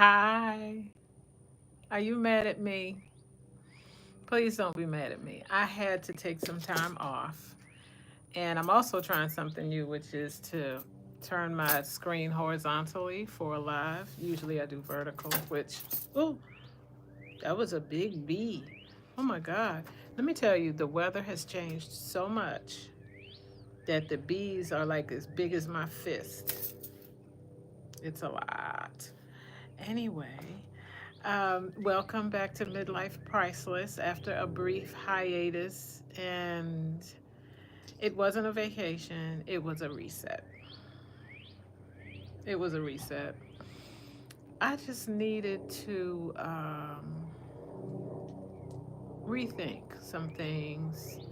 Hi. Are you mad at me? Please don't be mad at me. I had to take some time off. And I'm also trying something new, which is to turn my screen horizontally for a live. Usually I do vertical, which, oh, that was a big bee. Oh my God. Let me tell you, the weather has changed so much that the bees are like as big as my fist. It's a lot. Anyway, welcome back to Midlife Priceless after a brief hiatus. And it wasn't a vacation, it was a reset. It was a reset. I just needed to rethink some things,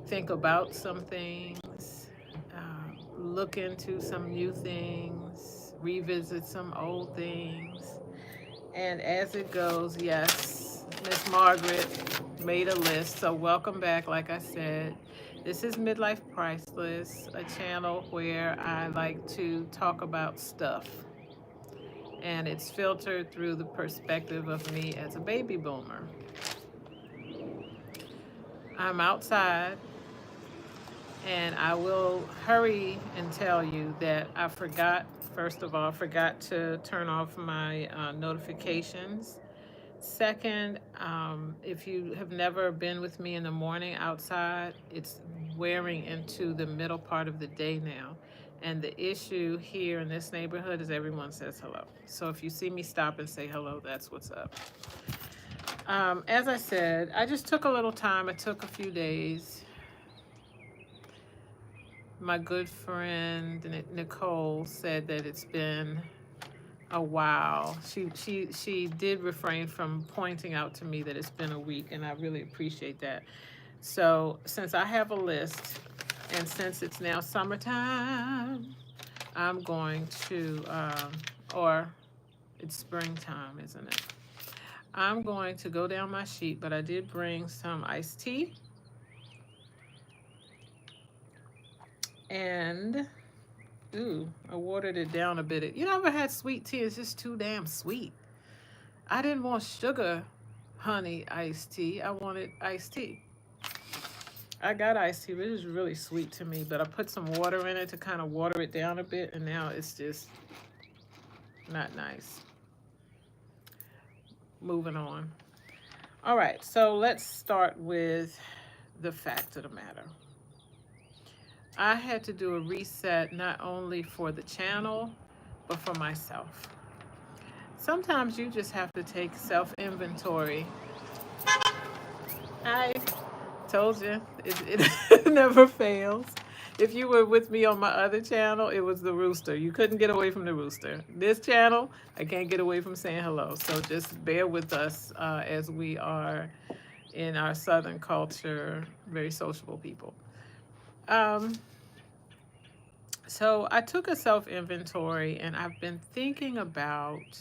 think about some things, look into some new things, revisit some old things. And as it goes, yes, Miss Margaret made a list. So welcome back, like I said. This is Midlife Priceless, a channel where I like to talk about stuff. And it's filtered through the perspective of me as a baby boomer. I'm outside, and I will hurry and tell you that I forgot, first of all, forgot to turn off my notifications. Second, if you have never been with me in the morning outside, it's wearing into the middle part of the day now. And the issue here in this neighborhood is everyone says hello. So if you see me stop and say hello, that's what's up. As I said, I just took a little time. It took a few days. My good friend Nicole said that it's been a while. She did refrain from pointing out to me that it's been a week, and I really appreciate that. So since I have a list, and since it's now summertime, I'm going to, or it's springtime, isn't it? I'm going to go down my sheet, but I did bring some iced tea and ooh, I watered it down a bit. You ever had sweet tea? It's just too damn sweet. I didn't want sugar, honey, iced tea. I wanted iced tea. I got iced tea, but it was really sweet to me. But I put some water in it to kind of water it down a bit, and now it's just not nice. Moving on. All right, so let's start with the fact of the matter. I had to do a reset not only for the channel, but for myself. Sometimes you just have to take self inventory. I told you, it never fails. If you were with me on my other channel, it was the rooster. You couldn't get away from the rooster. This channel, I can't get away from saying hello. So just bear with us as we are in our Southern culture, very sociable people. Um, so I took a self inventory, and I've been thinking about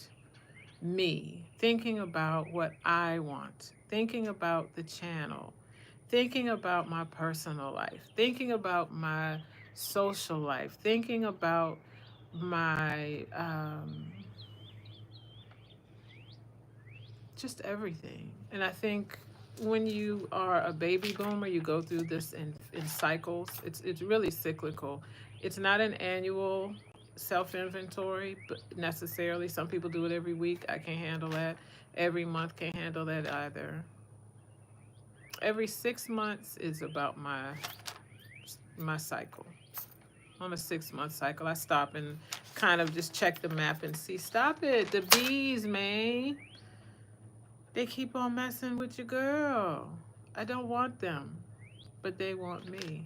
me, thinking about what I want, thinking about the channel, thinking about my personal life, thinking about my social life, thinking about my just everything. And I think when you are a baby boomer, you go through this in cycles. It's really cyclical. It's not an annual self inventory, but necessarily some people do it every week. I can't handle that. Every month can't handle that either. Every 6 months is about my cycle. On a 6 month cycle, I stop and kind of just check the map and see. Stop it, the bees, man. They keep on messing with your girl. I don't want them, but they want me.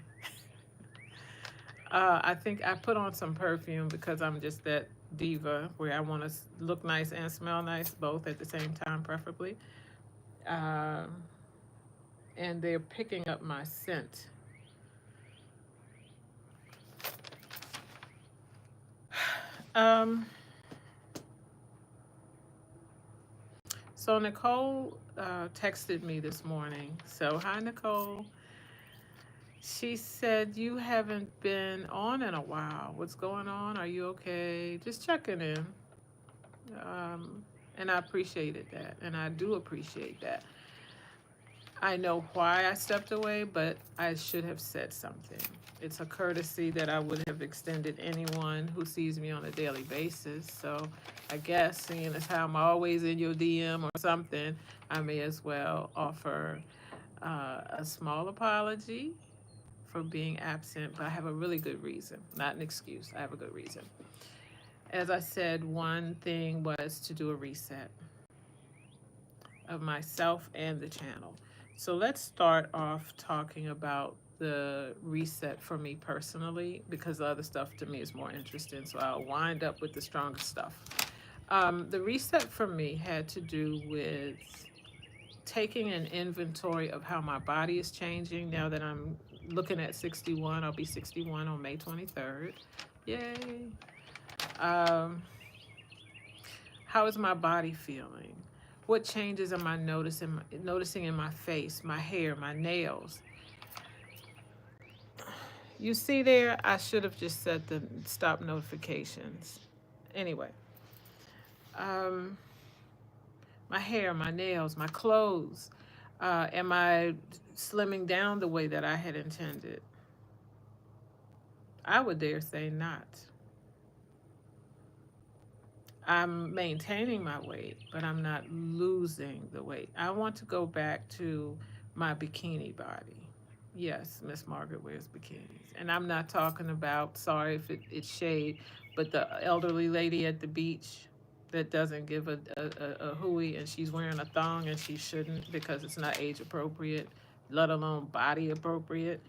I think I put on some perfume because I'm just that diva where I want to look nice and smell nice, both at the same time, preferably. Um, and they're picking up my scent. Um, so Nicole texted me this morning. So hi Nicole. She said you haven't been on in a while. What's going on? Are you okay? Just checking in. And I appreciated that, and I do appreciate that. I know why I stepped away, but I should have said something. It's a courtesy that I would have extended anyone who sees me on a daily basis. So I guess, seeing as how I'm always in your DM or something, I may as well offer a small apology for being absent, but I have a really good reason, not an excuse. I have a good reason. As I said, one thing was to do a reset of myself and the channel. So let's start off talking about the reset for me personally, because the other stuff to me is more interesting. So I'll wind up with the strongest stuff. The reset for me had to do with taking an inventory of how my body is changing now that I'm looking at 61. I'll be 61 on May 23rd. Yay. Um, how is my body feeling? What changes am I noticing in my face, my hair, my nails? You see there, I should have just set the stop notifications. Anyway, um, my hair, my nails, my clothes. Am I slimming down the way that I had intended? I would dare say not. I'm maintaining my weight, but I'm not losing the weight. I want to go back to my bikini body. Yes, Miss Margaret wears bikinis. And I'm not talking about, sorry if it's shade, but the elderly lady at the beach that doesn't give a hooey, and she's wearing a thong and she shouldn't because it's not age appropriate, let alone body appropriate.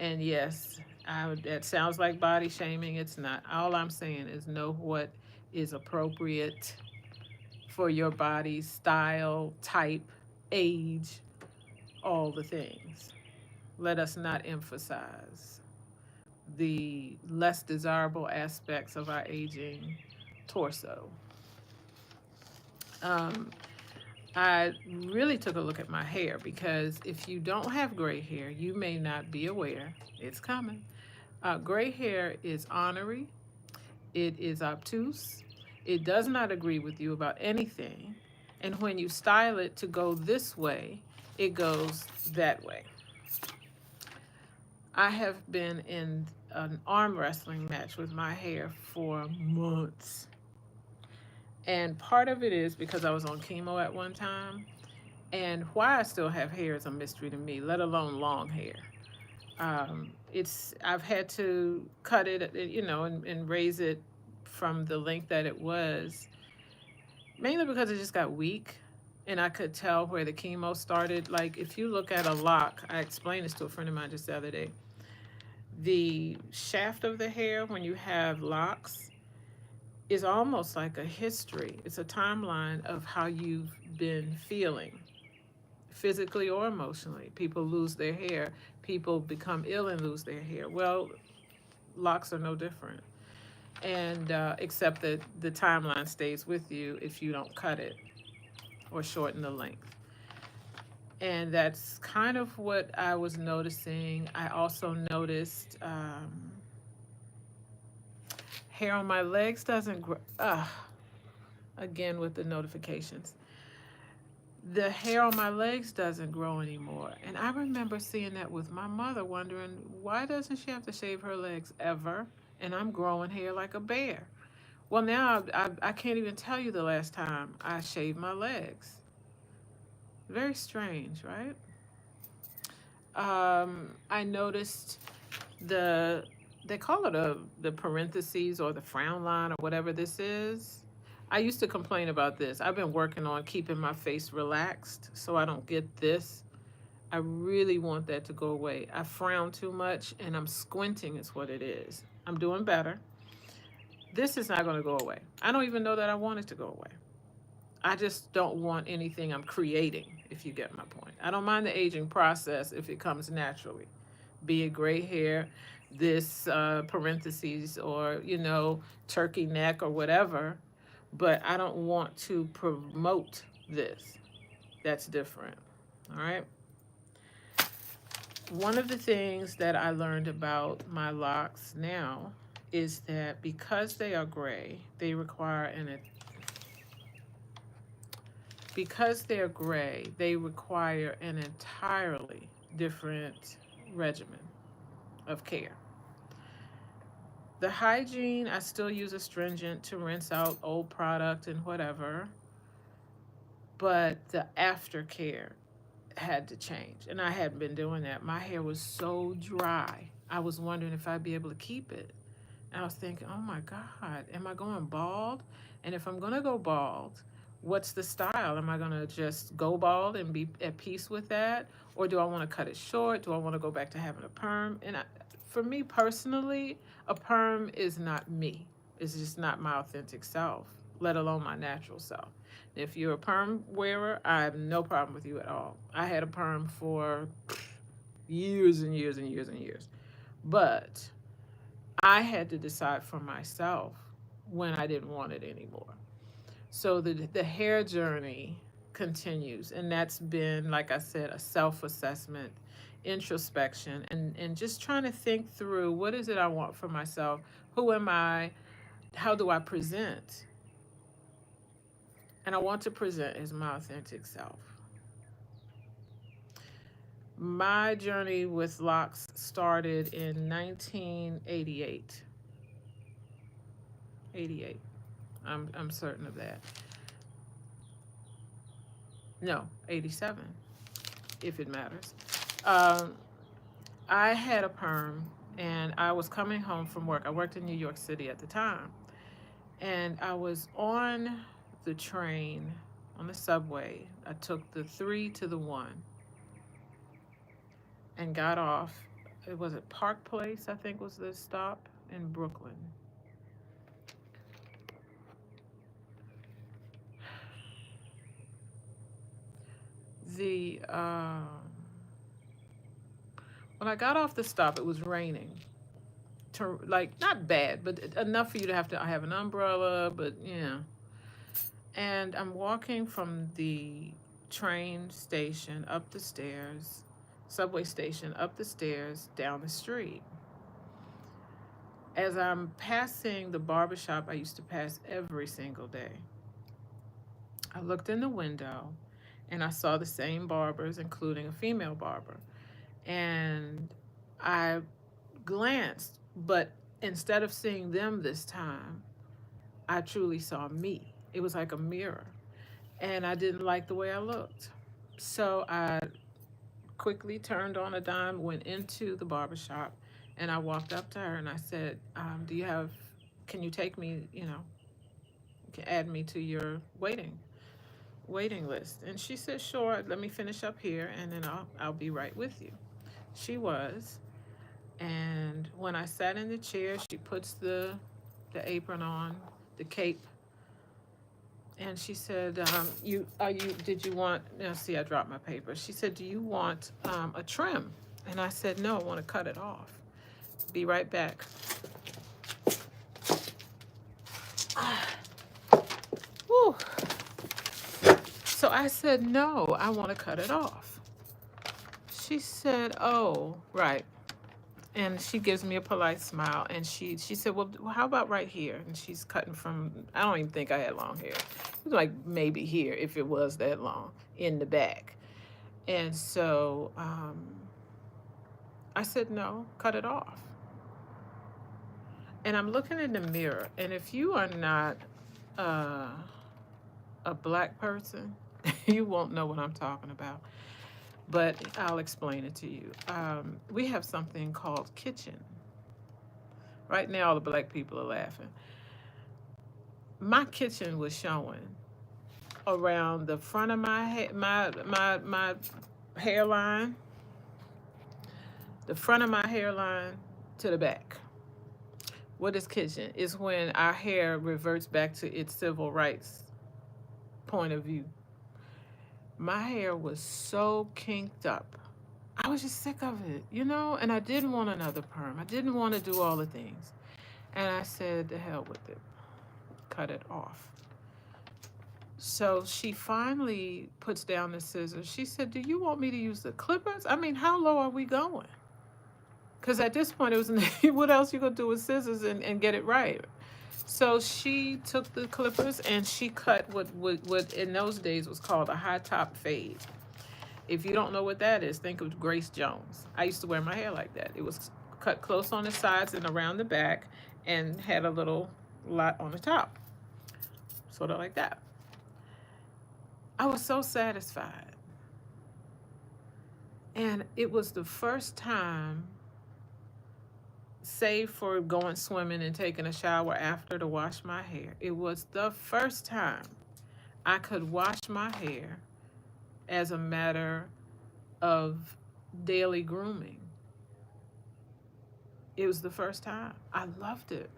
And yes, that sounds like body shaming. It's not. All I'm saying is know what is appropriate for your body, style, type, age, all the things. Let us not emphasize the less desirable aspects of our aging torso. Um, I really took a look at my hair because if you don't have gray hair, you may not be aware it's coming. Gray hair is ornery, it is obtuse, it does not agree with you about anything, and when you style it to go this way, it goes that way. I have been in an arm wrestling match with my hair for months. And part of it is because I was on chemo at one time. And why I still have hair is a mystery to me, let alone long hair. I've had to cut it, and raise it from the length that it was, mainly because it just got weak. And I could tell where the chemo started. Like, if you look at a lock, I explained this to a friend of mine just the other day. The shaft of the hair, when you have locks, is almost like a history. It's a timeline of how you've been feeling, physically or emotionally. People lose their hair. People become ill and lose their hair. Well, locks are no different. And except that the timeline stays with you if you don't cut it or shorten the length. And that's kind of what I was noticing. I also noticed hair on my legs doesn't grow. Again with the notifications. The hair on my legs doesn't grow anymore. And I remember seeing that with my mother, wondering, why doesn't she have to shave her legs ever? And I'm growing hair like a bear. Well, now I can't even tell you the last time I shaved my legs. Very strange, right? I noticed the they call it the parentheses or the frown line or whatever this is. I used to complain about this. I've been working on keeping my face relaxed so I don't get this. I really want that to go away. I frown too much and I'm squinting is what it is. I'm doing better. This is not going to go away. I don't even know that I want it to go away. I just don't want anything I'm creating, if you get my point. I don't mind the aging process if it comes naturally, be it gray hair, this parentheses, or, turkey neck or whatever, but I don't want to promote this. That's different. All right. One of the things that I learned about my locks now is that because they are gray, they require because they're gray, they require an entirely different regimen of care. The hygiene, I still use astringent to rinse out old product and whatever, but the aftercare had to change. And I hadn't been doing that. My hair was so dry. I was wondering if I'd be able to keep it. And I was thinking, oh my God, am I going bald? And if I'm going to go bald, what's the style? Am I going to just go bald and be at peace with that? Or do I want to cut it short? Do I want to go back to having a perm? For me personally, a perm is not me. It's just not my authentic self, let alone my natural self. If you're a perm wearer, I have no problem with you at all. I had a perm for years and years and years and years. But I had to decide for myself when I didn't want it anymore. So the hair journey continues. And that's been, like I said, a self assessment, introspection, and just trying to think through what is it I want for myself? Who am I? How do I present? And I want to present as my authentic self. My journey with locks started in 1988. 88. I'm certain of that. No, 87, if it matters. Um, I had a perm and I was coming home from work. I worked in New York City at the time. And I was on the train, on the subway. I took the 3 to the 1 and got off. It was at Park Place, I think was the stop in Brooklyn. The When I got off the stop, it was raining. Like not bad, but enough for you to have an umbrella. But yeah, and I'm walking from the train station up the stairs, subway station up the stairs, down the street. As I'm passing the barbershop I used to pass every single day, I looked in the window and I saw the same barbers, including a female barber. And I glanced, but instead of seeing them this time, I truly saw me. It was like a mirror. And I didn't like the way I looked. So I quickly turned on a dime, went into the barbershop, and I walked up to her and I said, can you take me, add me to your waiting list? And she said, sure, let me finish up here and then I'll be right with you. She was. And when I sat in the chair, she puts the apron on, the cape, and she said, did you want, now see, I dropped my paper. She said, do you want a trim? And I said, no, I want to cut it off. Be right back. Whew. So I said, no, I want to cut it off. She said, oh, right. And she gives me a polite smile, and she said, well, how about right here? And she's cutting from, I don't even think I had long hair. It was like maybe here, if it was that long, in the back. And so I said, no, cut it off. And I'm looking in the mirror, and if you are not a black person, you won't know what I'm talking about. But I'll explain it to you. We have something called kitchen. Right now, all the black people are laughing. My kitchen was showing around the front of my hairline, the front of my hairline to the back. What is kitchen? It's when our hair reverts back to its civil rights point of view. My hair was so kinked up. I was just sick of it, and I didn't want another perm. I didn't want to do all the things. And I said, to hell with it. Cut it off. So she finally puts down the scissors. She said, do you want me to use the clippers? I mean, how low are we going? Because at this point, it was, what else you going to do with scissors and get it right? So she took the clippers and she cut what in those days was called a high top fade. If you don't know what that is, think of Grace Jones. I used to wear my hair like that. It was cut close on the sides and around the back and had a little lot on the top, sort of like that. I was so satisfied. And it was the first time, save for going swimming and taking a shower after to wash my hair, it was the first time I could wash my hair as a matter of daily grooming. It was the first time. I loved it.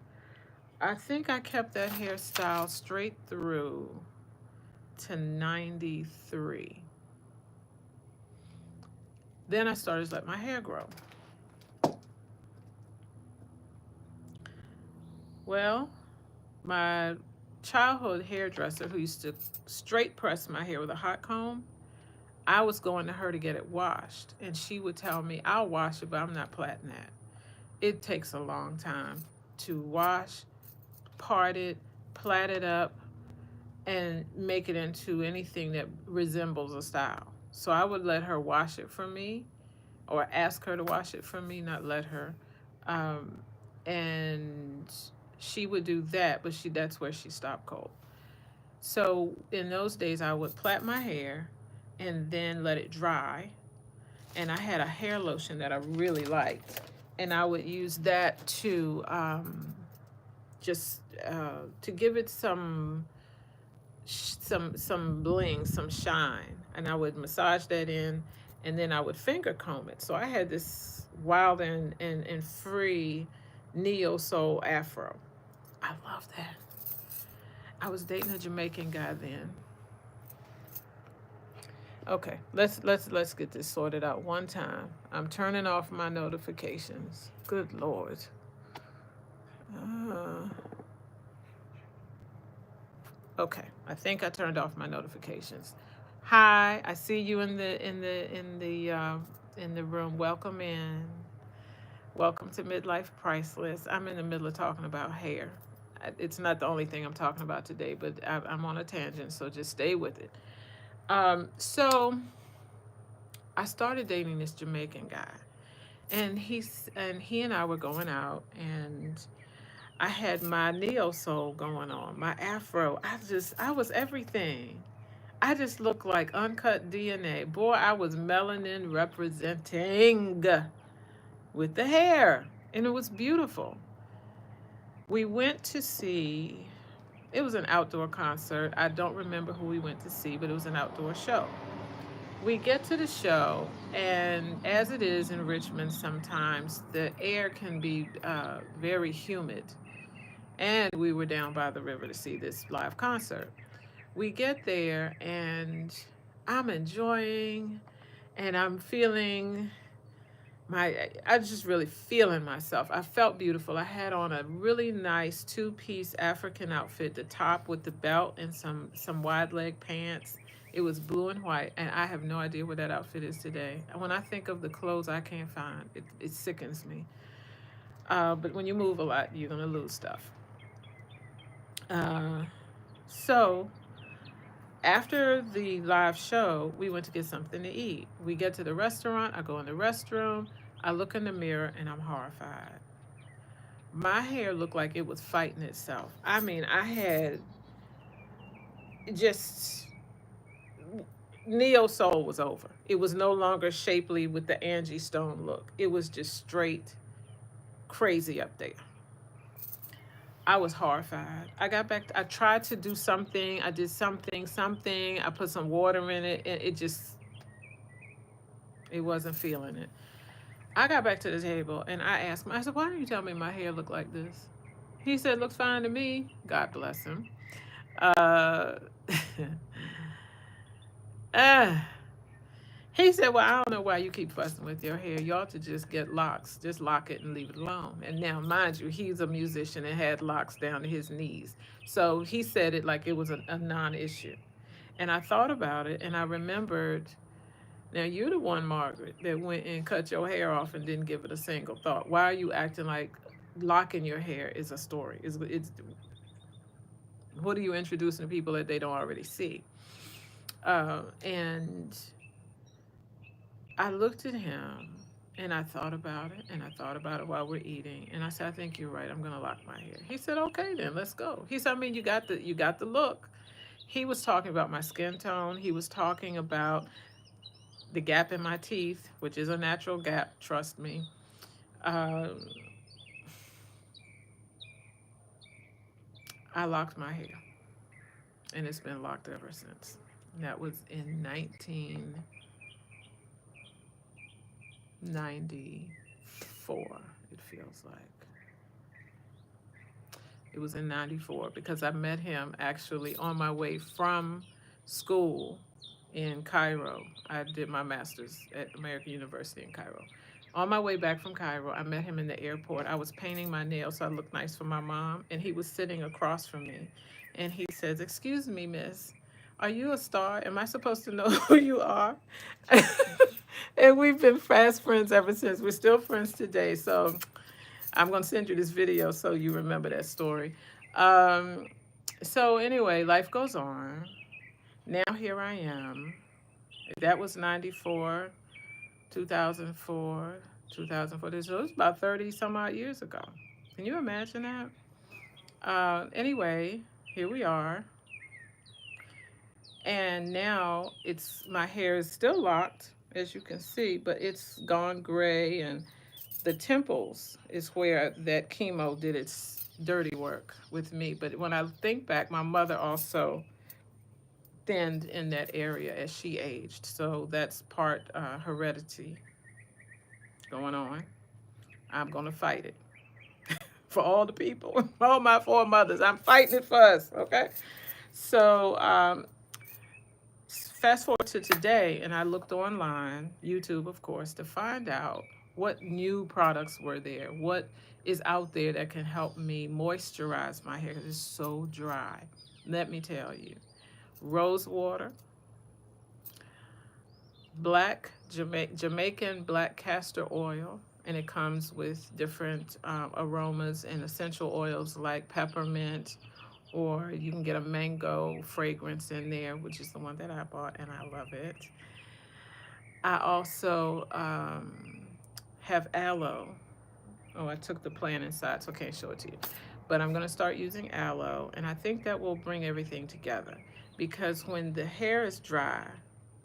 I think I kept that hairstyle straight through to 93. Then I started to let my hair grow. Well, my childhood hairdresser who used to straight press my hair with a hot comb, I was going to her to get it washed. And she would tell me, I'll wash it, but I'm not plaiting that. It takes a long time to wash, part it, plait it up, and make it into anything that resembles a style. So I would let her wash it for me, or ask her to wash it for me, not let her. Um, and she would do that, but that's where she stopped cold. So in those days, I would plait my hair and then let it dry. And I had a hair lotion that I really liked, and I would use that to just to give it some bling, some shine, and I would massage that in, and then I would finger comb it. So I had this wild and free neo soul afro. I love that. I was dating a Jamaican guy then. Okay, let's get this sorted out one time. I'm turning off my notifications. Good Lord. Uh, okay, I think I turned off my notifications. Hi, I see you in the room. Welcome in. Welcome to Midlife Priceless. I'm in the middle of talking about hair. It's not the only thing I'm talking about today, but I'm on a tangent, so just stay with it. So I started dating this Jamaican guy, and he and I were going out, and I had my neo soul going on, my afro. I was everything. I just looked like uncut DNA. Boy, I was melanin representing with the hair, and it was beautiful. We went to see, it was an outdoor concert. I don't remember who we went to see, but it was an outdoor show. We get to the show, and as it is in Richmond, sometimes the air can be very humid. And we were down by the river to see this live concert. We get there, and I'm enjoying, and I'm feeling I was just really feeling myself. I felt beautiful. I had on a really nice two-piece African outfit, the top with the belt and some wide leg pants. It was blue and white, and I have no idea where that outfit is today. When I think of the clothes I can't find, it sickens me. But when you move a lot, you're gonna lose stuff. Uh, so after the live show, we went to get something to eat. We get to the restaurant. I go in the restroom. I look in the mirror, and I'm horrified. My hair looked like it was fighting itself. I mean, I had just neo soul was over. It was no longer shapely with the Angie Stone look. It was just straight crazy up there. I was horrified. I got back. I tried to do something. I did something. I put some water in it, and it wasn't feeling it. I got back to the table, and I asked him. I said, "Why don't you tell me my hair looked like this?" He said, "Looks fine to me." God bless him. Uh, uh, he said, "Well, I don't know why you keep fussing with your hair. You ought to just get locks. Just lock it and leave it alone." And now, mind you, he's a musician and had locks down to his knees. So he said it like it was a non issue. And I thought about it, and I remembered, now you're the one, Margaret, that went and cut your hair off and didn't give it a single thought. Why are you acting like locking your hair is a story? What are you introducing to people that they don't already see? And I looked at him and I thought about it and I thought about it while we're eating. And I said, I think you're right. I'm gonna lock my hair. He said, okay then, let's go. He said, I mean, you got the look. He was talking about my skin tone. He was talking about the gap in my teeth, which is a natural gap, trust me. Um, I locked my hair and it's been locked ever since. And that was in 1994, it feels like. It was in 94 because I met him actually on my way from school in Cairo. I did my master's at American University in Cairo. On my way back from Cairo, I met him in the airport. I was painting my nails so I looked nice for my mom, and he was sitting across from me. And he says, "Excuse me, miss, are you a star? Am I supposed to know who you are?" And we've been fast friends ever since. We're still friends today. So I'm going to send you this video so you remember that story. Um, so, anyway, life goes on. Now, here I am. That was 94, 2004, 2004. So it was about 30 some odd years ago. Can you imagine that? Anyway, here we are. And now my hair is still locked, as you can see, but it's gone gray, and the temples is where that chemo did its dirty work with me. But when I think back, my mother also thinned in that area as she aged. So that's part heredity going on. I'm going to fight it for all the people, all my foremothers. I'm fighting it for us, okay? So fast forward to today, and I looked online, YouTube, of course, to find out what new products were there, what is out there that can help me moisturize my hair because it's so dry. Let me tell you, rose water, Jamaican black castor oil, and it comes with different aromas and essential oils like peppermint, or you can get a mango fragrance in there, which is the one that I bought, and I love it. I also have aloe. Oh, I took the plant inside, so I can't show it to you. But I'm going to start using aloe, and I think that will bring everything together. Because when the hair is dry,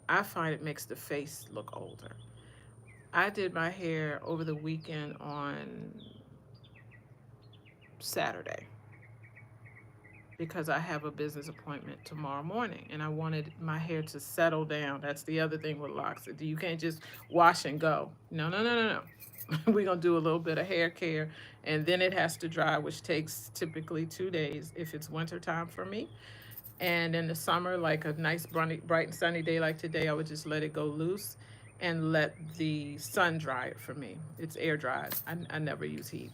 I find it makes the face look older. I did my hair over the weekend on Saturday because I have a business appointment tomorrow morning and I wanted my hair to settle down. That's the other thing with locks. You can't just wash and go. No, no, no, no, no. We're going to do a little bit of hair care and then it has to dry, which takes typically 2 days if it's winter time for me. And in the summer, like a nice bright and sunny day like today, I would just let it go loose and let the sun dry it for me. It's air dried. I never use heat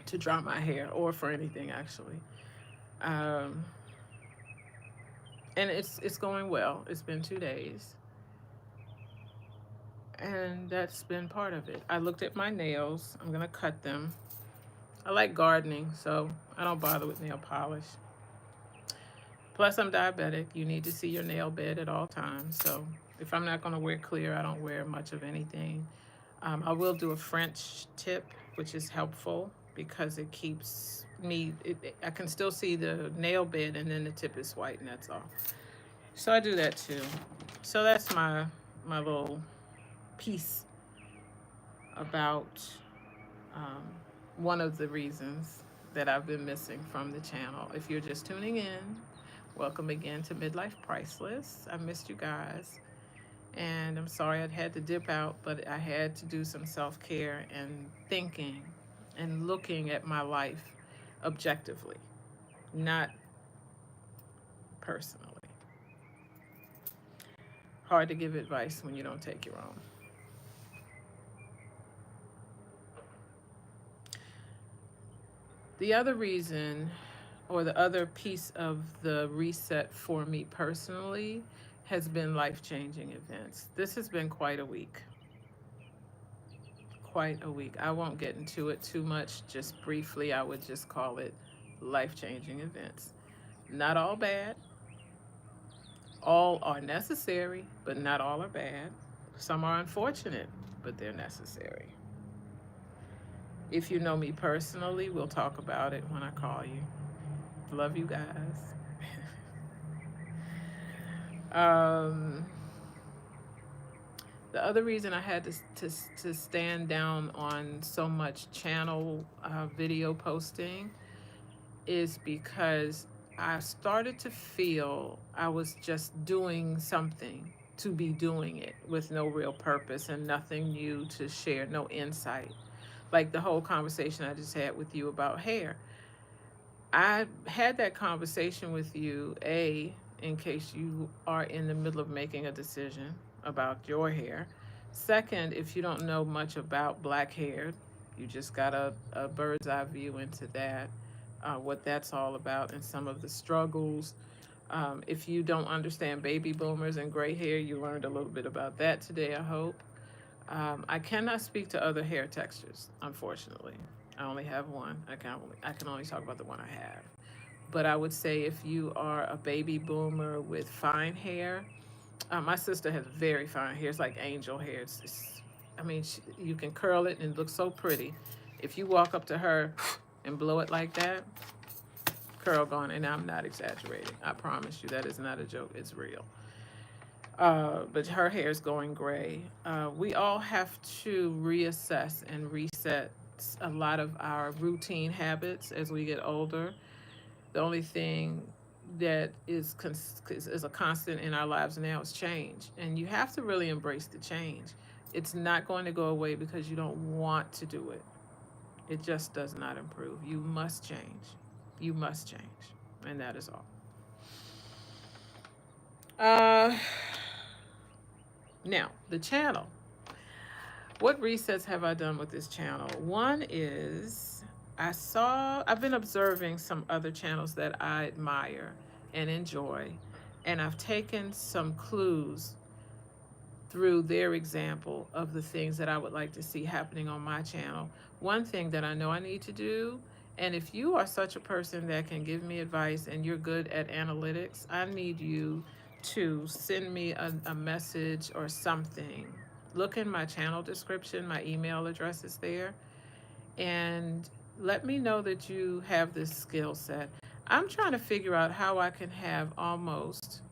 to dry my hair or for anything actually. Um, and it's going well. It's been 2 days, and that's been part of it. I looked at my nails. I'm gonna cut them. I like gardening, so I don't bother with nail polish. Plus, I'm diabetic. You need to see your nail bed at all times. So if I'm not gonna wear clear, I don't wear much of anything. I will do a French tip, which is helpful because it keeps me. I can still see the nail bed, and then the tip is white, and that's all. So I do that too. So that's my little piece about um, one of the reasons that I've been missing from the channel. If you're just tuning in, welcome again to Midlife Priceless. I missed you guys. And I'm sorry I had to dip out, but I had to do some self-care and thinking and looking at my life objectively, not personally. Hard to give advice when you don't take your own. The other reason, or the other piece of the reset for me personally, has been life-changing events. This has been quite a week. Quite a week. I won't get into it too much, just briefly. I would just call it life-changing events. Not all bad. All are necessary, but not all are bad. Some are unfortunate, but they're necessary. If you know me personally, we'll talk about it when I call you. Love you guys. um, the other reason I had to stand down on so much channel video posting is because I started to feel I was just doing something to be doing it with no real purpose and nothing new to share, no insight. Like the whole conversation I just had with you about hair. I had that conversation with you, in case you are in the middle of making a decision about your hair. Second, if you don't know much about black hair, you just got a bird's eye view into that, what that's all about, and some of the struggles. If you don't understand baby boomers and gray hair, you learned a little bit about that today, I hope. I cannot speak to other hair textures, unfortunately. I only have one. I can only talk about the one I have. But I would say if you are a baby boomer with fine hair, my sister has very fine hair. It's like angel hair. I mean, you can curl it and it looks so pretty. If you walk up to her and blow it like that, curl gone. And I'm not exaggerating. I promise you, that is not a joke. It's real. But her hair is going gray. We all have to reassess and reset a lot of our routine habits as we get older. The only thing that is a constant in our lives now is change, and you have to really embrace the change. It's not going to go away because you don't want to do it. It just does not improve. You must change. You must change, and that is all. Uh, Now the channel. What resets have I done with this channel? One is I've been observing some other channels that I admire and enjoy, and I've taken some clues through their example of the things that I would like to see happening on my channel. One thing that I know I need to do, and if you are such a person that can give me advice and you're good at analytics, I need you to send me a message or something. Look in my channel description, my email address is there, and let me know that you have this skill set. I'm trying to figure out how I can have almost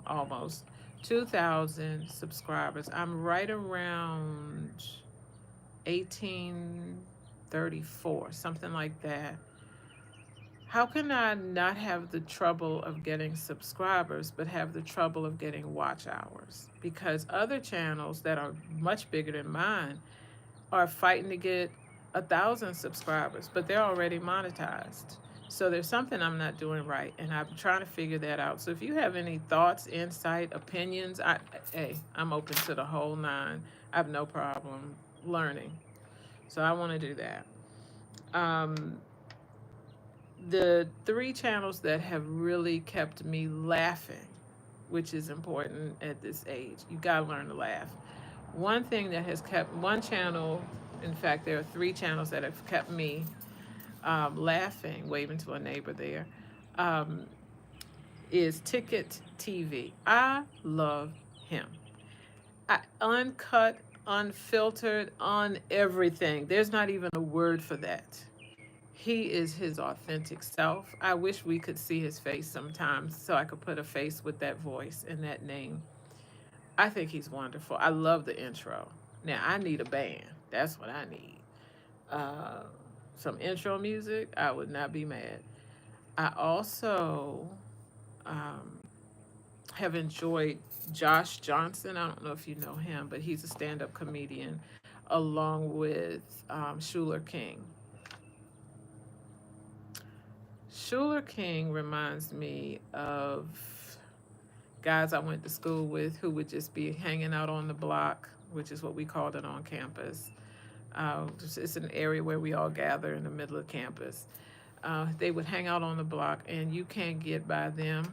2,000 subscribers. I'm right around 1834, something like that. How can I not have the trouble of getting subscribers, but have the trouble of getting watch hours? Because other channels that are much bigger than mine are fighting to get 1,000 subscribers, but they're already monetized. So there's something I'm not doing right, and I'm trying to figure that out. So if you have any thoughts, insight, opinions, I'm open to the whole nine. I have no problem learning. So I want to do that. Um, the three channels that have really kept me laughing, which is important at this age, you gotta learn to laugh. One thing that has kept one channel, in fact, there are three channels that have kept me laughing, waving to a neighbor there, um, is Ticket TV. I love him. Uncut, unfiltered, on everything. There's not even a word for that. He is his authentic self. I wish we could see his face sometimes so I could put a face with that voice and that name. I think he's wonderful. I love the intro. Now, I need a band. That's what I need. Uh, some intro music, I would not be mad. I also um, have enjoyed Josh Johnson. I don't know if you know him, but he's a stand up comedian along with Schuler King. Schuler King reminds me of guys I went to school with who would just be hanging out on the block, which is what we called it on campus. It's an area where we all gather in the middle of campus. They would hang out on the block, and you can't get by them.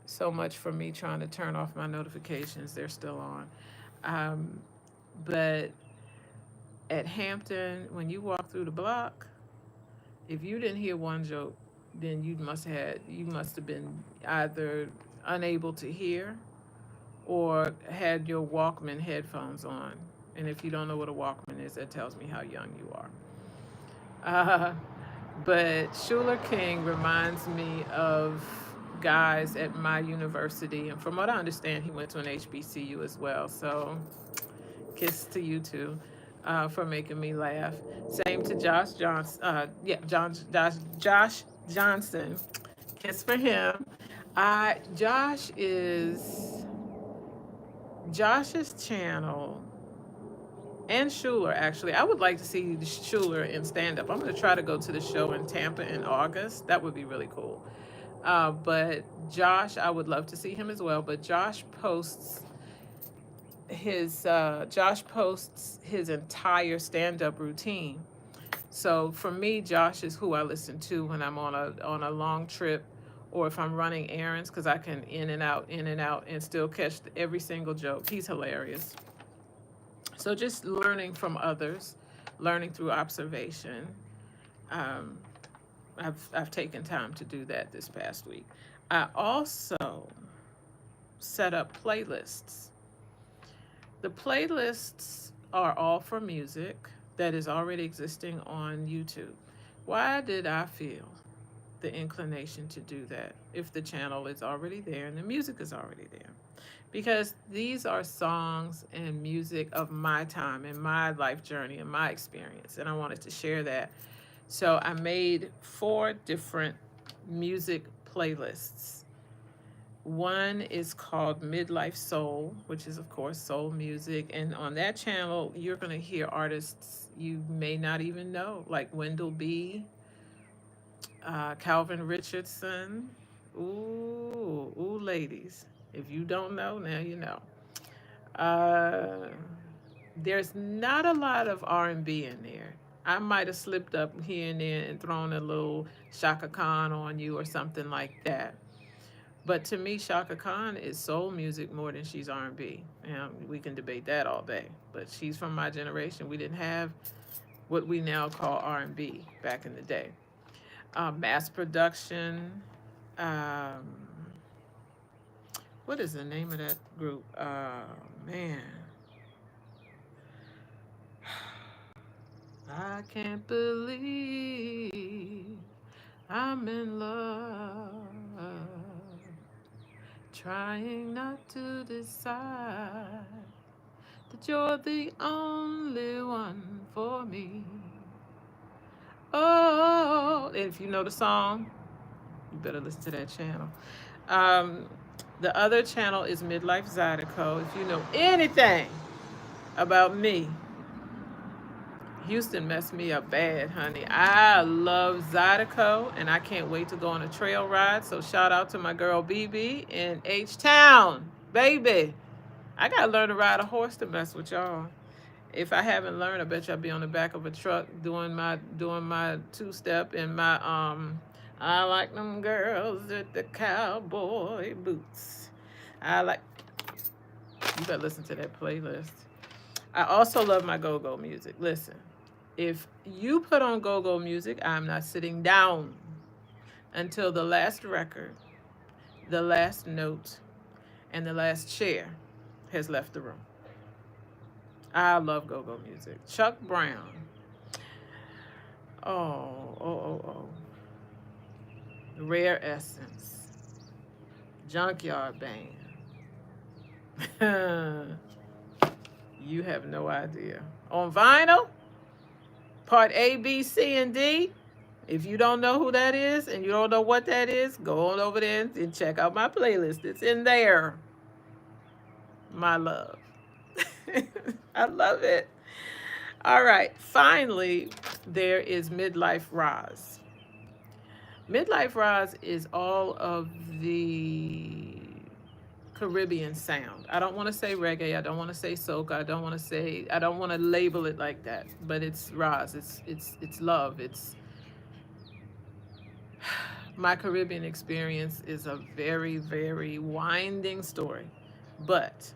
So much for me trying to turn off my notifications, they're still on. Um, but at Hampton, when you walk through the block, if you didn't hear one joke, then you must have been either unable to hear or had your Walkman headphones on. And if you don't know what a Walkman is, that tells me how young you are. Uh, but Schuler King reminds me of guys at my university, and from what I understand, he went to an HBCU as well. So, kiss to you too, for making me laugh. Same to Josh Johnson. Josh Johnson. Kiss for him. Josh is Josh's channel and Schuler, actually. I would like to see Schuler in stand up. I'm going to try to go to the show in Tampa in August. That would be really cool. But Josh, I would love to see him as well. But Josh posts his entire stand up routine. So for me, Josh is who I listen to when I'm on a long trip, or if I'm running errands, because I can in and out, and still catch every single joke. He's hilarious. So just learning from others, learning through observation. Um, I've taken time to do that this past week. I also set up playlists. The playlists are all for music that is already existing on YouTube. Why did I feel the inclination to do that if the channel is already there and the music is already there? Because these are songs and music of my time and my life journey and my experience, and I wanted to share that. So I made 4 different music playlists. One is called Midlife Soul, which is, of course, soul music. And on that channel, you're going to hear artists you may not even know, like Wendell B., Calvin Richardson. Ooh, ladies. If you don't know, now you know. Uh, there's not a lot of R&B in there. I might have slipped up here and there and thrown a little Shaka Khan on you or something like that. But to me, Shaka Khan is soul music more than she's R&B. And we can debate that all day. But she's from my generation. We didn't have what we now call R&B back in the day. Mass Production. Um, what is the name of that group? Man. I can't believe I'm in love. Trying not to decide that you're the only one for me. Oh, and if you know the song, you better listen to that channel. The other channel is Midlife Zydeco. If you know anything about me, Houston messed me up bad, honey. I love Zydeco, and I can't wait to go on a trail ride. So shout out to my girl BB in H-Town, baby. I gotta learn to ride a horse to mess with y'all. If I haven't learned, I bet y'all be on the back of a truck doing my 2-step and my I like them girls with the cowboy boots. You better listen to that playlist. I also love my go-go music. Listen, if you put on go-go music, I'm not sitting down until the last record, the last note, and the last chair has left the room. I love go-go music. Chuck Brown. Oh. Rare Essence. Junkyard Band. You have no idea. On vinyl, part A, B, C, and D. If you don't know who that is and you don't know what that is, go on over there and check out my playlist. It's in there. My love. I love it. All right. Finally, there is Midlife Roz. Midlife Roz is all of the Caribbean sound. I don't want to say reggae. I don't want to say soca. I don't want to label it like that. But it's Roz. It's love. It's my Caribbean experience is a very, very winding story. But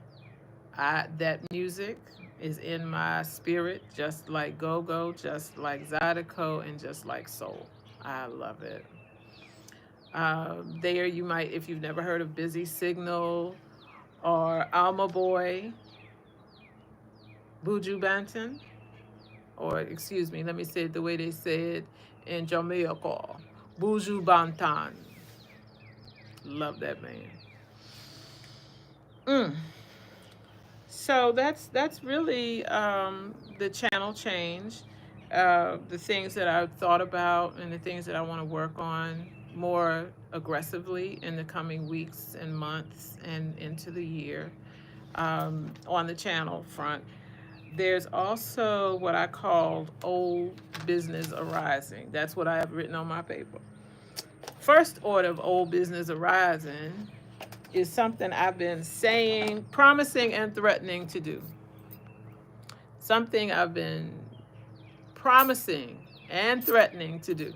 that music is in my spirit, just like go-go, just like Zydeco, and just like soul. I love it. There you might, if you've never heard of Busy Signal or Alma Boy, Buju Banton, or excuse me, let me say it the way they say it in Jamaica, Buju Banton. Love that man. Mm. So that's really the channel change, the things that I've thought about and the things that I want to work on more aggressively in the coming weeks and months and into the year, on the channel front. There's also what I call old business arising. That's what I have written on my paper. First order of old business arising is something I've been saying, promising, and threatening to do. Something I've been promising and threatening to do.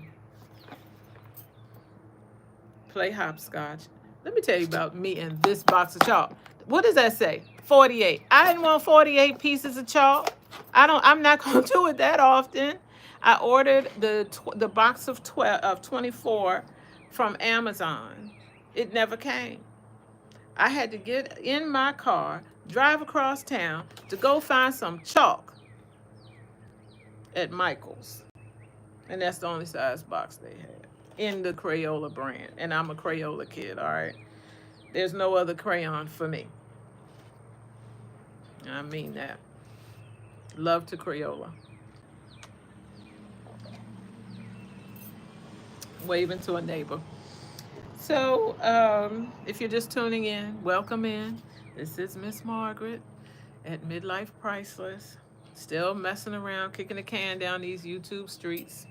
Play hopscotch. Let me tell you about me and this box of chalk. What does that say? 48. I didn't want 48 pieces of chalk. I'm not going to do it that often. I ordered the box of 24 from Amazon. It never came. I had to get in my car, drive across town to go find some chalk at Michael's. And that's the only size box they had in the Crayola brand. And I'm a Crayola kid, all right? There's no other crayon for me. I mean that. Love to Crayola. Waving to a neighbor. So, if you're just tuning in, welcome in. This is Miss Margaret at Midlife Priceless. Still messing around, kicking the can down these YouTube streets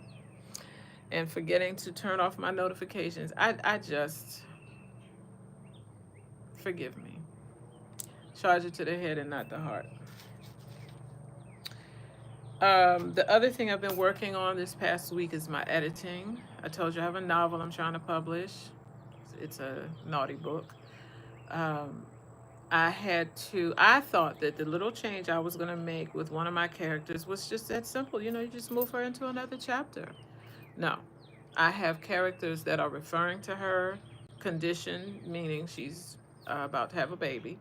and forgetting to turn off my notifications. I just, forgive me. Charge it to the head and not the heart. The other thing I've been working on this past week is my editing. I told you I have a novel I'm trying to publish. It's a naughty book. I thought that the little change I was going to make with one of my characters was just that simple. You know, you just move her into another chapter. No, I have characters that are referring to her condition, meaning she's about to have a baby,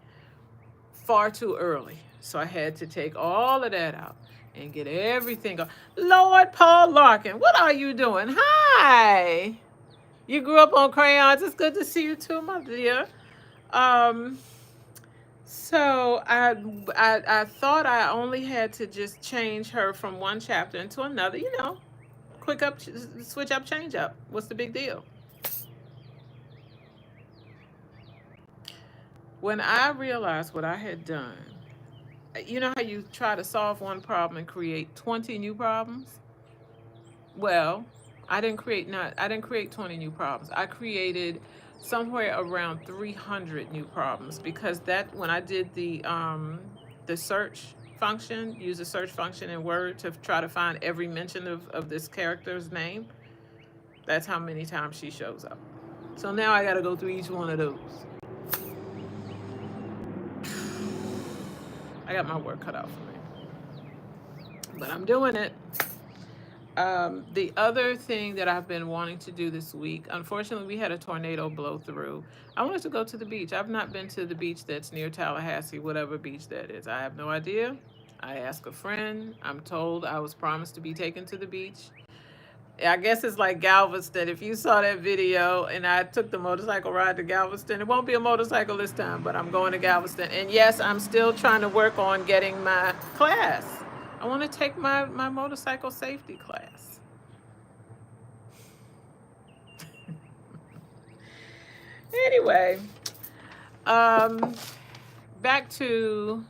far too early. So I had to take all of that out and get everything going. Lord Paul Larkin, what are you doing? Hi. You grew up on crayons. It's good to see you too, my dear. So I thought I only had to just change her from one chapter into another. You know, quick up, switch up, change up. What's the big deal? When I realized what I had done, you know how you try to solve one problem and create 20 new problems? Well, I didn't create 20 new problems. I created somewhere around 300 new problems, because that when I did the search function, use the search function in Word to try to find every mention of this character's name, that's how many times she shows up. So now I got to go through each one of those. I got my work cut out for me, but I'm doing it. The other thing that I've been wanting to do this week, unfortunately, we had a tornado blow through. I wanted to go to the beach. I've not been to the beach that's near Tallahassee, whatever beach that is. I have no idea. I asked a friend. I'm told I was promised to be taken to the beach. I guess it's like Galveston. If you saw that video and I took the motorcycle ride to Galveston, it won't be a motorcycle this time, but I'm going to Galveston. And yes, I'm still trying to work on getting my class. I want to take my motorcycle safety class. Anyway, back to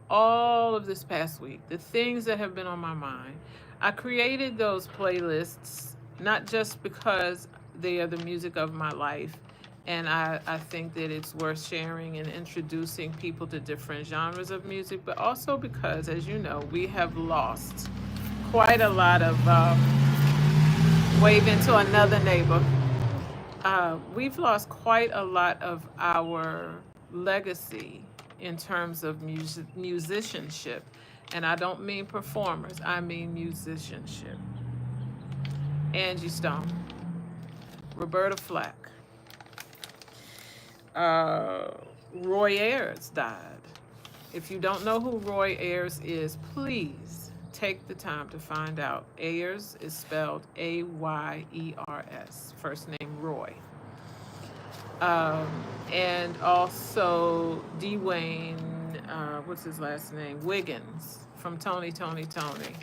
all of this past week, the things that have been on my mind. I created those playlists not just because they are the music of my life, and I think that it's worth sharing and introducing people to different genres of music, but also because, as you know, we have lost quite a lot of wave into another neighbor. We've lost quite a lot of our legacy in terms of musicianship. And I don't mean performers, I mean musicianship. Angie Stone. Roberta Flack. Uh, Roy Ayers died. If you don't know who Roy Ayers is, please take the time to find out. Ayers is spelled Ayers. First name Roy. Um, and also Dwayne, what's his last name? Wiggins from Tony, Tony, Tony.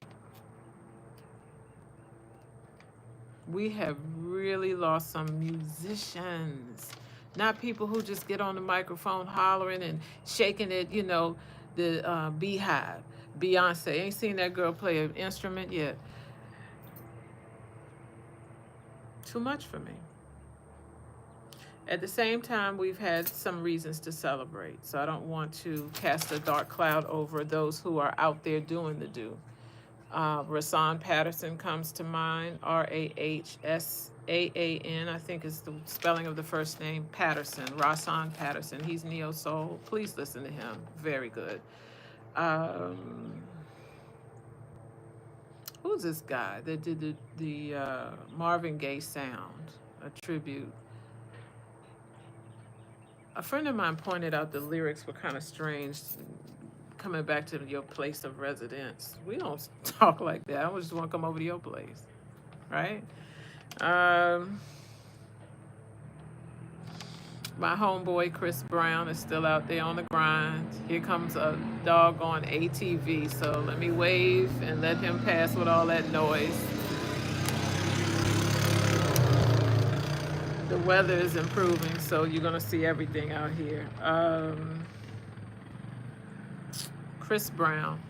We have really lost some musicians. Not people who just get on the microphone hollering and shaking it, the beehive. Beyonce. Ain't seen that girl play an instrument yet. Too much for me. At the same time, we've had some reasons to celebrate. So I don't want to cast a dark cloud over those who are out there doing the do. Rasan Patterson comes to mind, Rahsaan, I think is the spelling of the first name, Patterson, Rasan Patterson. He's neo soul. Please listen to him. Very good. Who's this guy that did the Marvin Gaye sound, a tribute? A friend of mine pointed out the lyrics were kind of strange. Coming back to your place of residence. We don't talk like that. I just want to come over to your place, right? My homeboy Chris Brown is still out there on the grind. Here comes a doggone ATV, so let me wave and let him pass with all that noise. The weather is improving, so you're gonna see everything out here. Chris Brown.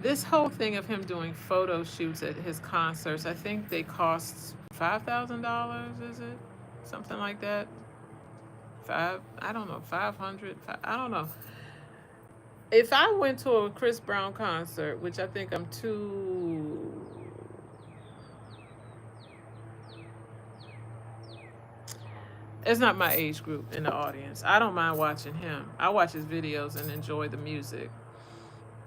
This whole thing of him doing photo shoots at his concerts, I think they cost $5,000, is it? Something like that. I don't know, 500, I don't know. If I went to a Chris Brown concert, which I think I'm too... It's not my age group in the audience. I don't mind watching him. I watch his videos and enjoy the music.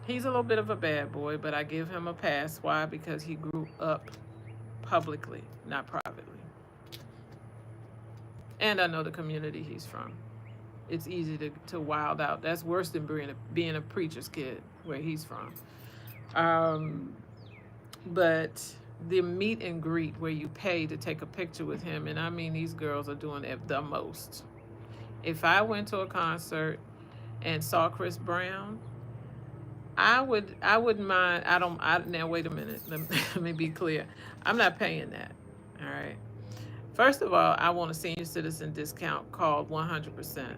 He's a little bit of a bad boy, but I give him a pass. Why? Because he grew up publicly, not privately. And I know the community he's from. It's easy to wild out. That's worse than being a preacher's kid where he's from. But the meet and greet where you pay to take a picture with him, and I mean these girls are doing it the most. If I went to a concert and saw Chris Brown, I wouldn't mind. Now wait a minute. Let me be clear. I'm not paying that. All right. First of all, I want a senior citizen discount called 100%.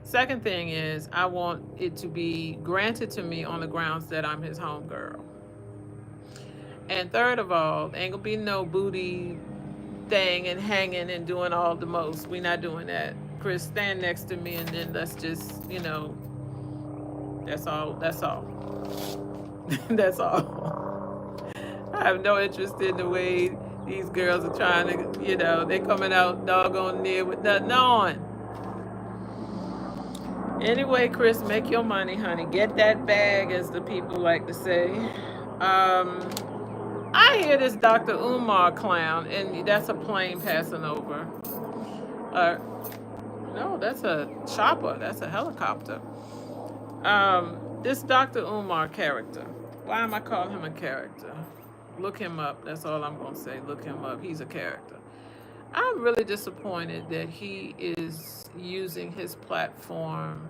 Second thing is I want it to be granted to me on the grounds that I'm his homegirl. And third of all, ain't gonna be no booty thing and hanging and doing all the most. We not doing that. Chris, stand next to me and then let's just, that's all. That's all. That's all. I have no interest in the way these girls are trying to, they coming out doggone near with nothing on. Anyway, Chris, make your money, honey. Get that bag, as the people like to say. I hear this Dr. Umar clown, and that's a plane passing over. No, that's a chopper. That's a helicopter. This Dr. Umar character. Why am I calling him a character? Look him up. That's all I'm going to say. Look him up. He's a character. I'm really disappointed that he is using his platform,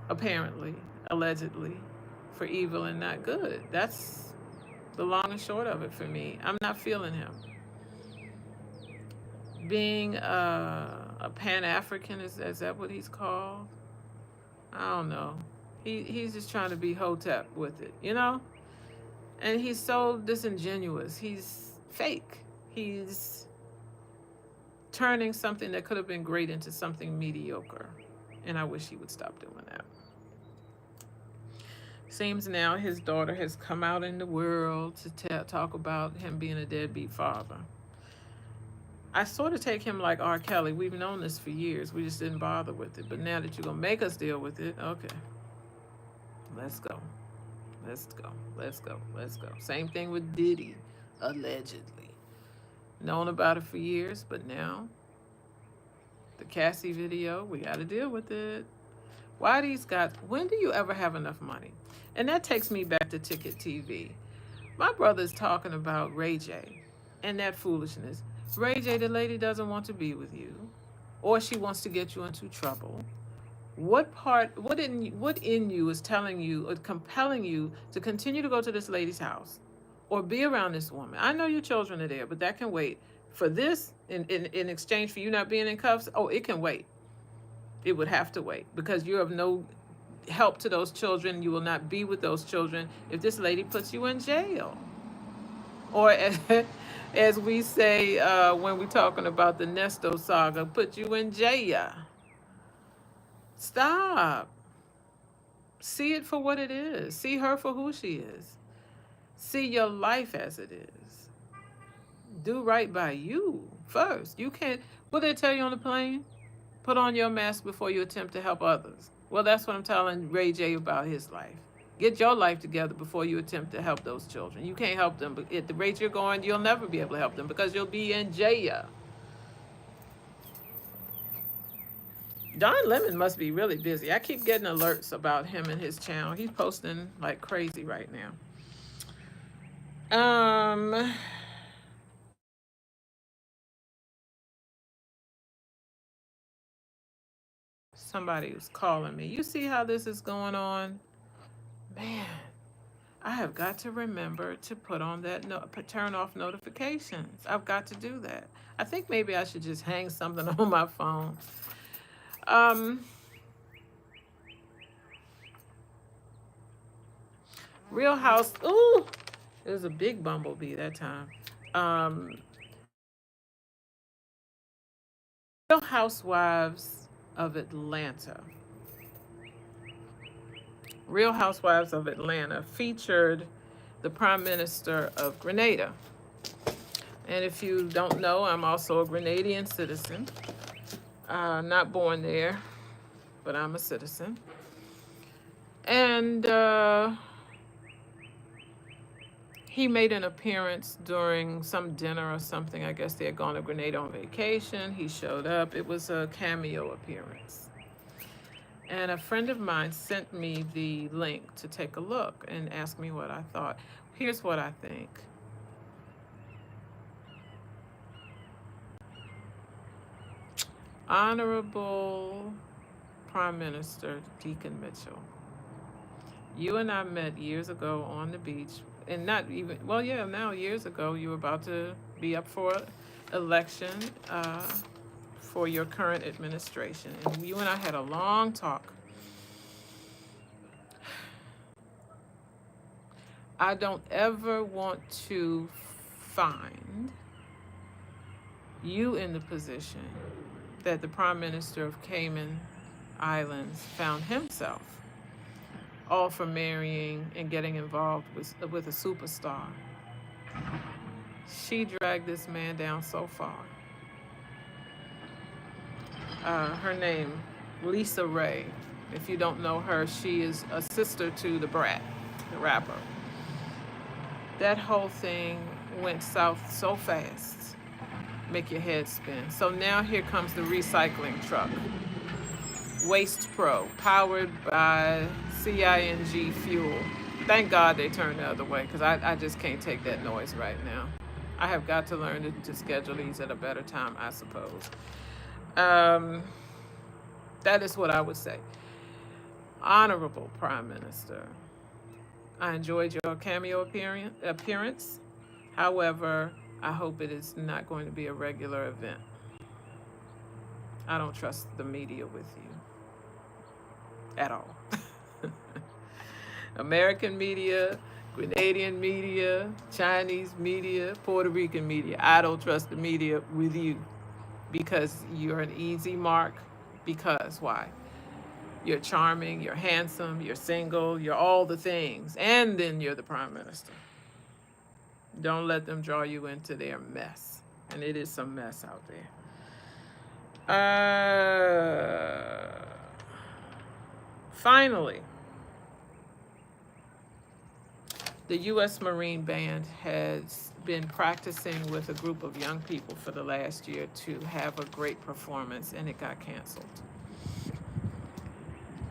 apparently, allegedly, for evil and not good. That's the long and short of it for me. I'm not feeling him. Being a Pan-African, is that what he's called? I don't know. He's just trying to be Hotep with it, And he's so disingenuous. He's fake. He's turning something that could have been great into something mediocre. And I wish he would stop doing that. Seems now his daughter has come out in the world to talk about him being a deadbeat father. I sort of take him like R. Kelly. We've known this for years. We just didn't bother with it. But now that you're going to make us deal with it, okay. Let's go. Let's go. Let's go. Let's go. Same thing with Diddy, allegedly. Known about it for years, but now the Cassie video, we got to deal with it. Why these guys? When do you ever have enough money? And that takes me back to Ticket TV. My brother's talking about Ray J and that foolishness. Ray J, the lady doesn't want to be with you, or she wants to get you into trouble. What part? What in you is telling you or compelling you to continue to go to this lady's house, or be around this woman? I know your children are there, but that can wait. For this, in exchange for you not being in cuffs, oh, it can wait. It would have to wait because you're of no help to those children. You will not be with those children if this lady puts you in jail. Or as we say when we're talking about the Nesto saga, put you in jail. Stop. See it for what it is. See her for who she is. See your life as it is. Do right by you first. You can't. What did they tell you on the plane? Put on your mask before you attempt to help others. Well, that's what I'm telling Ray J about his life. Get your life together before you attempt to help those children. You can't help them, but at the rate you're going, you'll never be able to help them because you'll be in jail. Don Lemon must be really busy. I keep getting alerts about him and his channel. He's posting like crazy right now. Somebody was calling me. You see how this is going on? Man, I have got to remember to put on that turn off notifications. I've got to do that. I think maybe I should just hang something on my phone. Real House. Ooh, it was a big bumblebee that time. Real Housewives of Atlanta. Real Housewives of Atlanta featured the Prime Minister of Grenada. And if you don't know, I'm also a Grenadian citizen. Not born there, but I'm a citizen. And he made an appearance during some dinner or something. I guess they had gone to Grenada on vacation. He showed up. It was a cameo appearance. And a friend of mine sent me the link to take a look and ask me what I thought. Here's what I think. Honorable Prime Minister Deacon Mitchell, you and I met years ago on the beach, and not even, well, yeah, now years ago, you were about to be up for election for your current administration. And you and I had a long talk. I don't ever want to find you in the position that the Prime Minister of Cayman Islands found himself, all for marrying and getting involved with a superstar. She dragged this man down so far. Her name, Lisa Raye. If you don't know her, she is a sister to the Brat, the rapper. That whole thing went south so fast, make your head spin. So now here comes the recycling truck. Waste Pro, powered by CING fuel. Thank God they turned the other way because I just can't take that noise right now. I have got to learn to schedule these at a better time, I suppose. That is what I would say. Honorable Prime Minister, I enjoyed your cameo appearance. However, I hope it is not going to be a regular event. I don't trust the media with you at all. American media, Grenadian media, Chinese media, Puerto Rican media. I don't trust the media with you because you're an easy mark. Because why? You're charming, you're handsome, you're single, you're all the things. And then you're the Prime Minister. Don't let them draw you into their mess. And it is some mess out there. Finally, The U.S. Marine Band has been practicing with a group of young people for the last year to have a great performance, and it got canceled.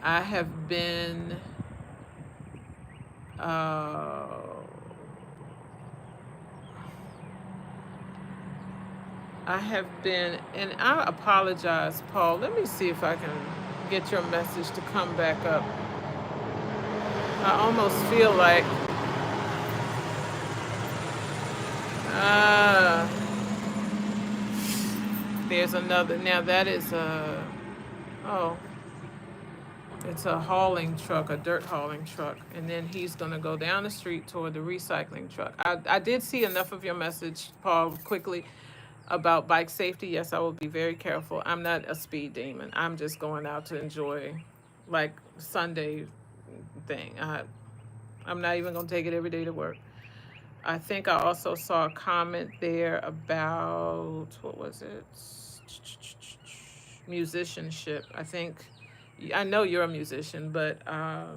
I have been uh, and I apologize, Paul. Let me see if I can get your message to come back up. I almost feel like, uh, there's another. Now that is oh, it's a hauling truck, a dirt hauling truck. And then he's going to go down the street toward the recycling truck. I did see enough of your message, Paul, quickly about bike safety. Yes, I will be very careful. I'm not a speed demon. I'm just going out to enjoy, like, Sunday thing. I'm not even going to take it every day to work. I think I also saw a comment there about, what was it? Musicianship. I know you're a musician, but I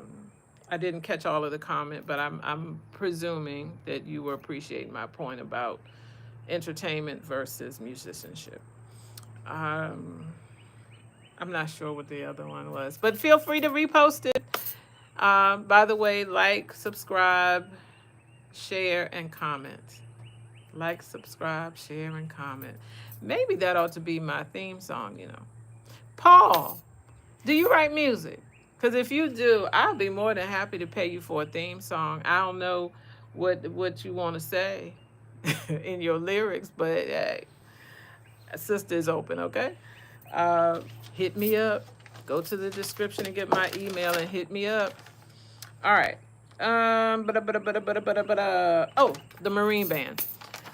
didn't catch all of the comment, but I'm presuming that you were appreciating my point about entertainment versus musicianship. I'm not sure what the other one was, but feel free to repost it. By the way, like, subscribe, share, and comment. Like, subscribe, share, and comment. Maybe that ought to be my theme song, Paul, do you write music? Because if you do, I'll be more than happy to pay you for a theme song. I don't know what you want to say in your lyrics, but hey, sister is open, okay? Hit me up. Go to the description and get my email and hit me up. All right. Oh, the Marine Band.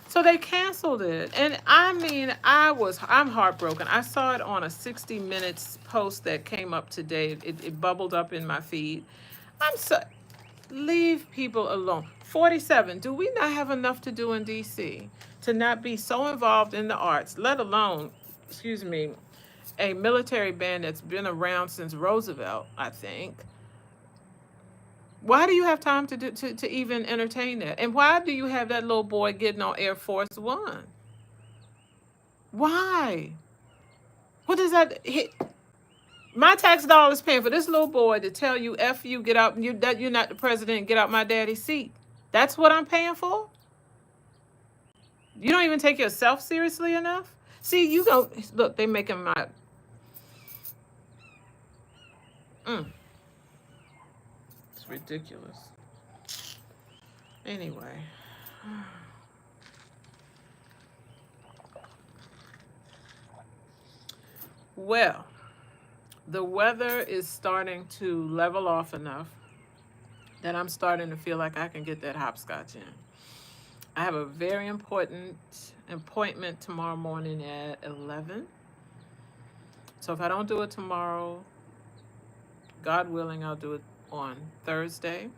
So they canceled it. And I mean, I'm heartbroken. I saw it on a 60 Minutes post that came up today. It bubbled up in my feed. Leave people alone. 47, do we not have enough to do in DC to not be so involved in the arts, let alone, excuse me, a military band that's been around since Roosevelt, I think? Why do you have time to even entertain that? And why do you have that little boy getting on Air Force One? Why? What does that hit? My tax dollars paying for this little boy to tell you, F you, get out, that you're not the president, get out my daddy's seat. That's what I'm paying for? You don't even take yourself seriously enough? See, you go, look, they making my, it's ridiculous. Anyway. Well, the weather is starting to level off enough that I'm starting to feel like I can get that hopscotch in. I have a very important appointment tomorrow morning at 11. So if I don't do it tomorrow, God willing, I'll do it on Thursday.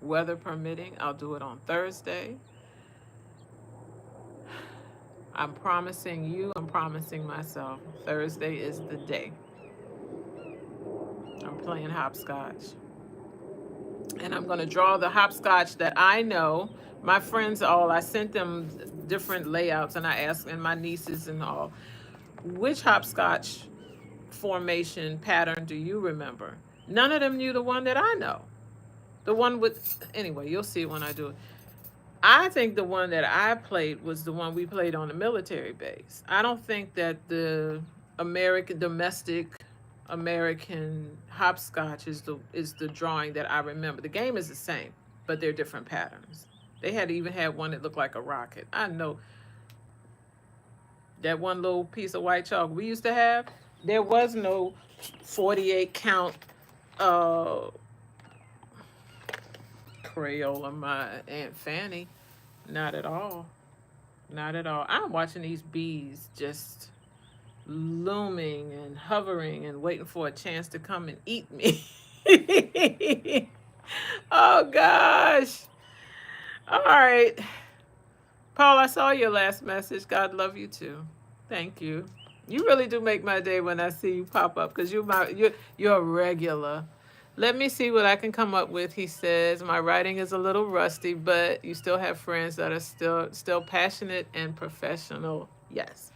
Weather permitting, I'll do it on Thursday. I'm promising you, I'm promising myself, Thursday is the day. I'm playing hopscotch. And I'm going to draw the hopscotch that I know. My friends I sent them different layouts, and I asked, and my nieces and all, which hopscotch formation pattern do you remember? None of them knew the one that I know. The one with, anyway, you'll see it when I do it. I think the one that I played was the one we played on the military base. I don't think that the domestic American hopscotch is the drawing that I remember. The game is the same, but they're different patterns. They even had one that looked like a rocket. I know that one little piece of white chalk we used to have. There was no 48 count Crayola, my Aunt Fanny. Not at all. Not at all. I'm watching these bees just looming and hovering and waiting for a chance to come and eat me. Oh, gosh. All right. Paul, I saw your last message. God love you, too. Thank you. You really do make my day when I see you pop up, because you're a regular. Let me see what I can come up with. He says, my writing is a little rusty, but you still have friends that are still passionate and professional. Yes.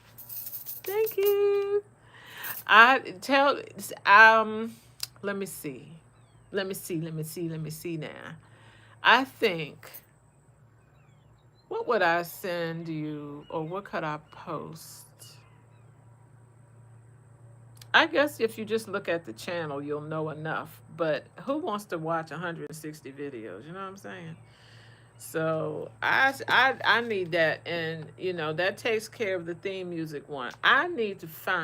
Thank you. I tell let me see. Let me see now. I think, what would I send you, or what could I post? I guess if you just look at the channel, you'll know enough. But who wants to watch 160 videos? You know what I'm saying? So I need that, and that takes care of the theme music one. I need to find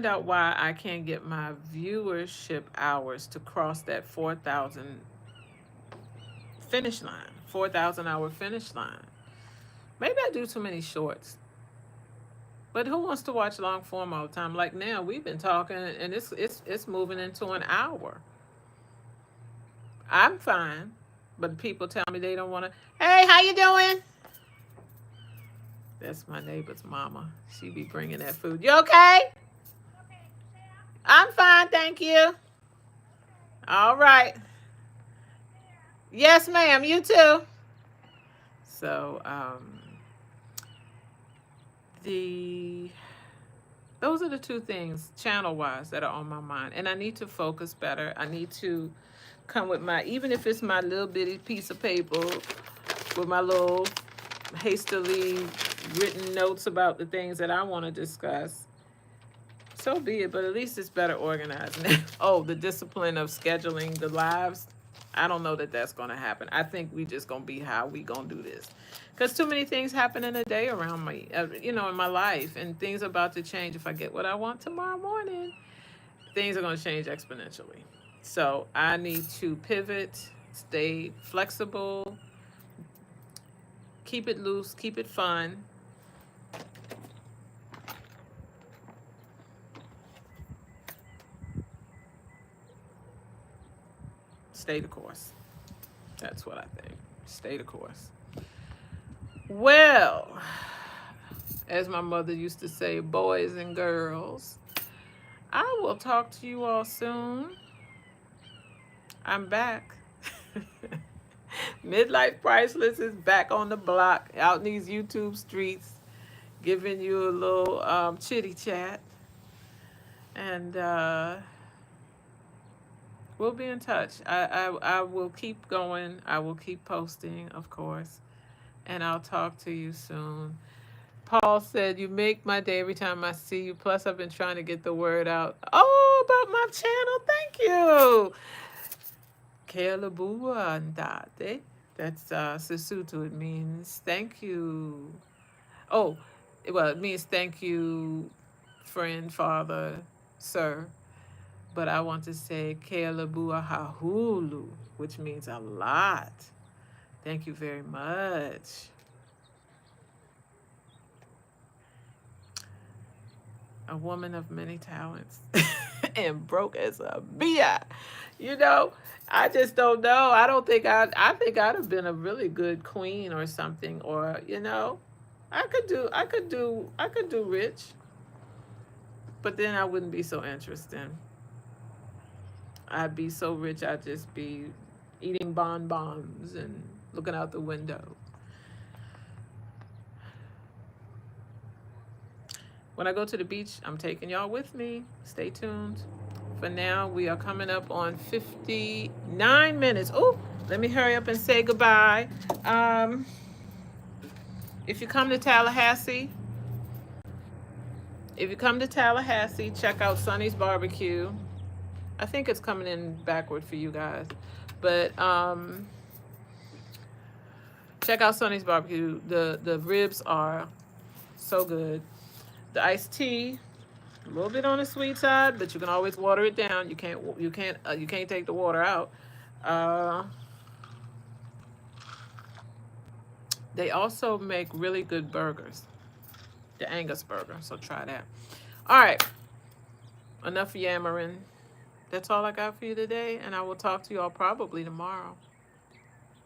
out why I can't get my viewership hours to cross that 4,000 finish line, 4,000 hour finish line. Maybe I do too many shorts. But who wants to watch long form all the time? Like now, we've been talking, and it's moving into an hour. I'm fine, but people tell me they don't want to. Hey, how you doing? That's my neighbor's mama. She be bringing that food. You okay? I'm fine, thank you. All right. Yes, ma'am. You too. So, those are the two things channel-wise that are on my mind, and I need to focus better. I need to come with even if it's my little bitty piece of paper with my little hastily written notes about the things that I want to discuss. So be it, but at least it's better organized. Oh, the discipline of scheduling the lives. I don't know that that's going to happen. I think we just going to be how we going to do this. Because too many things happen in a day around me, in my life. And things are about to change. If I get what I want tomorrow morning, things are going to change exponentially. So I need to pivot, stay flexible, keep it loose, keep it fun. Stay the course. That's what I think. Stay the course. Well, as my mother used to say, boys and girls, I will talk to you all soon. I'm back. Midlife Priceless is back on the block, out in these YouTube streets, giving you a little chitty chat. And we'll be in touch. I will keep going. I will keep posting, of course. And I'll talk to you soon. Paul said, you make my day every time I see you. Plus, I've been trying to get the word out. Oh, about my channel. Thank you. Kelabua andate. That's Sesotho. It means thank you. Oh, well, it means thank you, friend, father, sir. But I want to say Kelabua hahulu, which means a lot. Thank you very much. A woman of many talents and broke as a bia. I just don't know. I don't think I think I'd have been a really good queen or something, or I could do rich. But then I wouldn't be so interesting. I'd be so rich I'd just be eating bonbons and looking out the window. When I go to the beach, I'm taking y'all with me. Stay tuned. For now, we are coming up on 59 minutes. Oh, let me hurry up and say goodbye. If you come to Tallahassee, check out Sonny's Barbecue. I think it's coming in backward for you guys. But check out Sonny's Barbecue. The ribs are so good. The iced tea, a little bit on the sweet side, but you can always water it down. You can't take the water out. They also make really good burgers, the Angus burger. So try that. All right, enough yammering. That's all I got for you today, and I will talk to you all probably tomorrow.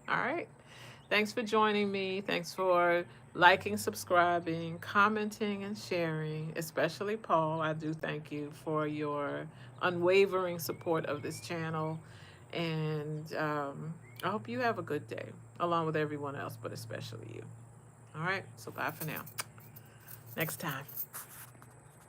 All right. Thanks for joining me. Thanks for liking, subscribing, commenting, and sharing, especially Paul. I do thank you for your unwavering support of this channel. And I hope you have a good day, along with everyone else, but especially you. All right, so bye for now. Next time.